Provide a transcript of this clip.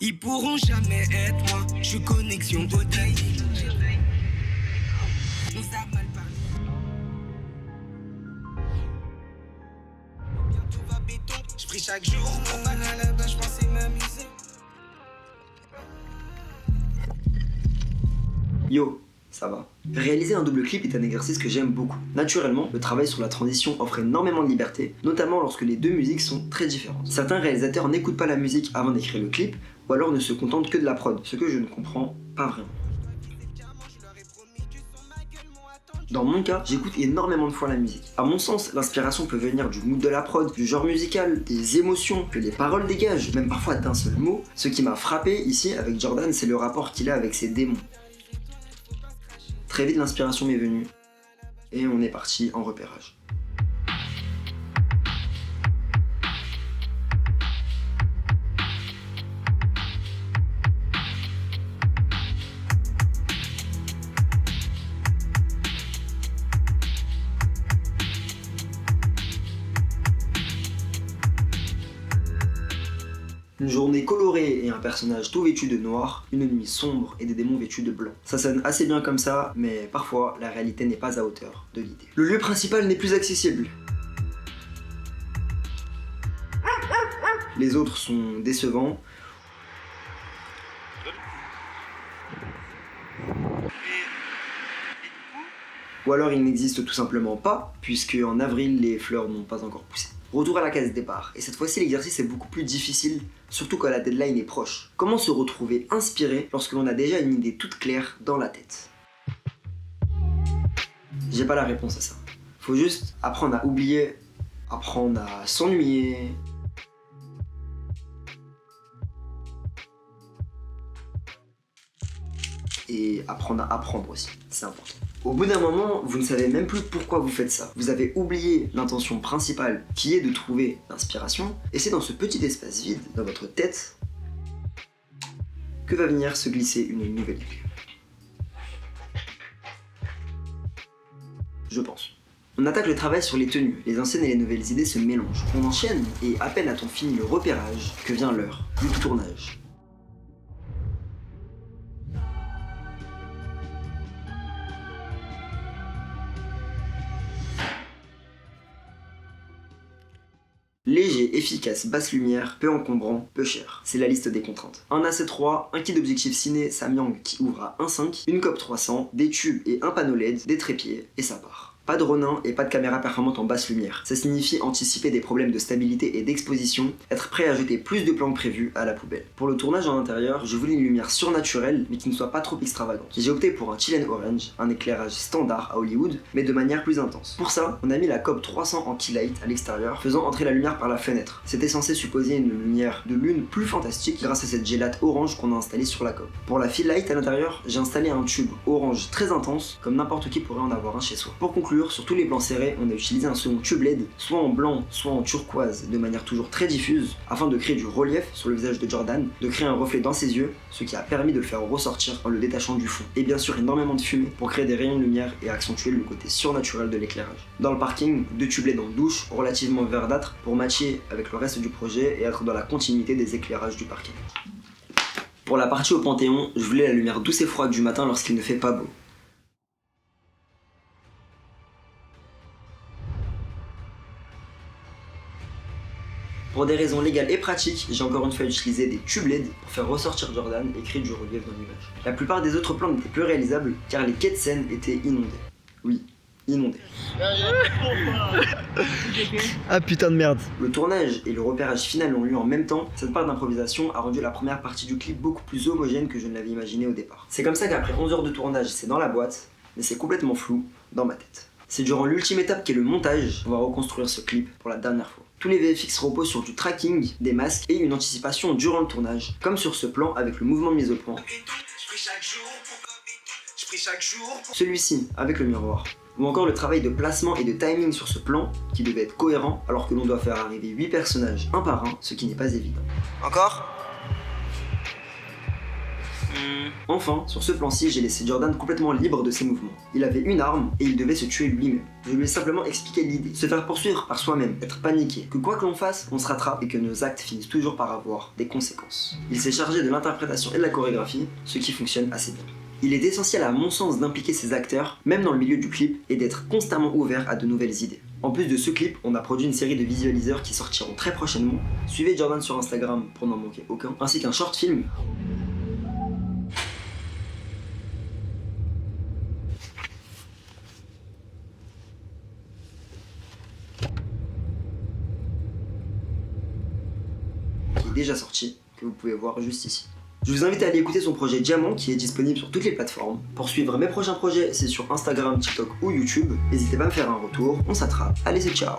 Ils pourront jamais être moi. Je suis connexion au daily. On savent mal parler. Bientôt va béton. Je prie chaque jour pour pas à la base, je pensais m'amuser. Yo, ça va. Réaliser un double clip est un exercice que j'aime beaucoup. Naturellement, le travail sur la transition offre énormément de liberté, notamment lorsque les deux musiques sont très différentes. Certains réalisateurs n'écoutent pas la musique avant d'écrire le clip, ou alors ne se contentent que de la prod, ce que je ne comprends pas vraiment. Dans mon cas, j'écoute énormément de fois la musique. À mon sens, l'inspiration peut venir du mood de la prod, du genre musical, des émotions que les paroles dégagent, même parfois d'un seul mot. Ce qui m'a frappé ici avec Jordan, c'est le rapport qu'il a avec ses démons. Très vite, l'inspiration m'est venue, et on est parti en repérage. Une journée colorée et un personnage tout vêtu de noir, une nuit sombre et des démons vêtus de blanc. Ça sonne assez bien comme ça, mais parfois la réalité n'est pas à hauteur de l'idée. Le lieu principal n'est plus accessible. Les autres sont décevants. Ou alors ils n'existent tout simplement pas, puisque en avril les fleurs n'ont pas encore poussé. Retour à la case départ, et cette fois-ci l'exercice est beaucoup plus difficile, surtout quand la deadline est proche. Comment se retrouver inspiré lorsque l'on a déjà une idée toute claire dans la tête? J'ai pas la réponse à ça. Faut juste apprendre à oublier, apprendre à s'ennuyer. Et apprendre à apprendre aussi, c'est important. Au bout d'un moment, vous ne savez même plus pourquoi vous faites ça. Vous avez oublié l'intention principale qui est de trouver l'inspiration, et c'est dans ce petit espace vide, dans votre tête, que va venir se glisser une nouvelle idée. Je pense. On attaque le travail sur les tenues, les anciennes et les nouvelles idées se mélangent. On enchaîne, et à peine a-t-on fini le repérage, que vient l'heure du tournage. Léger, efficace, basse lumière, peu encombrant, peu cher. C'est la liste des contraintes. Un AC3, un kit d'objectif ciné Samyang qui ouvre à 1.5, une COP 300, des tubes et un panneau LED, des trépieds, et ça part. Pas de Ronin et pas de caméra performante en basse lumière. Ça signifie anticiper des problèmes de stabilité et d'exposition, être prêt à jeter plus de plans que prévu à la poubelle. Pour le tournage en intérieur, je voulais une lumière surnaturelle mais qui ne soit pas trop extravagante. J'ai opté pour un Chilean Orange, un éclairage standard à Hollywood, mais de manière plus intense. Pour ça, on a mis la COP 300 en key light à l'extérieur, faisant entrer la lumière par la fenêtre. C'était censé supposer une lumière de lune plus fantastique grâce à cette gélate orange qu'on a installée sur la COP. Pour la fill light à l'intérieur, j'ai installé un tube orange très intense, comme n'importe qui pourrait en avoir un chez soi. Pour conclure, sur tous les plans serrés, on a utilisé un second tube LED, soit en blanc, soit en turquoise, de manière toujours très diffuse, afin de créer du relief sur le visage de Jordan, de créer un reflet dans ses yeux, ce qui a permis de le faire ressortir en le détachant du fond. Et bien sûr énormément de fumée pour créer des rayons de lumière et accentuer le côté surnaturel de l'éclairage. Dans le parking, deux tubes LED en douche, relativement verdâtres, pour matcher avec le reste du projet et être dans la continuité des éclairages du parking. Pour la partie au Panthéon, je voulais la lumière douce et froide du matin lorsqu'il ne fait pas beau. Pour des raisons légales et pratiques, j'ai encore une fois utilisé des tubes LED pour faire ressortir Jordan et créer du relief dans l'image. La plupart des autres plans n'étaient plus réalisables car les quais de scène étaient inondés. Oui, inondés. Ah putain de merde. Le tournage et le repérage final ont lieu en même temps. Cette part d'improvisation a rendu la première partie du clip beaucoup plus homogène que je ne l'avais imaginé au départ. C'est comme ça qu'après 11 heures de tournage, c'est dans la boîte, mais c'est complètement flou dans ma tête. C'est durant l'ultime étape qui est le montage qu'on va reconstruire ce clip pour la dernière fois. Tous les VFX reposent sur du tracking, des masques et une anticipation durant le tournage, comme sur ce plan avec le mouvement de mise au point. Celui-ci avec le miroir. Ou encore le travail de placement et de timing sur ce plan qui devait être cohérent alors que l'on doit faire arriver 8 personnages un par un, ce qui n'est pas évident. Encore ? Enfin, sur ce plan-ci, j'ai laissé Jordan complètement libre de ses mouvements. Il avait une arme et il devait se tuer lui-même. Je lui ai simplement expliqué l'idée, se faire poursuivre par soi-même, être paniqué, que quoi que l'on fasse, on se rattrape et que nos actes finissent toujours par avoir des conséquences. Il s'est chargé de l'interprétation et de la chorégraphie, ce qui fonctionne assez bien. Il est essentiel à mon sens d'impliquer ses acteurs, même dans le milieu du clip, et d'être constamment ouvert à de nouvelles idées. En plus de ce clip, on a produit une série de visualiseurs qui sortiront très prochainement. Suivez Jordan sur Instagram pour n'en manquer aucun, ainsi qu'un short film. Qui est déjà sorti, que vous pouvez voir juste ici. Je vous invite à aller écouter son projet Diamant qui est disponible sur toutes les plateformes. Pour suivre mes prochains projets, c'est sur Instagram, TikTok ou YouTube. N'hésitez pas à me faire un retour, on s'attrape. Allez, c'est ciao!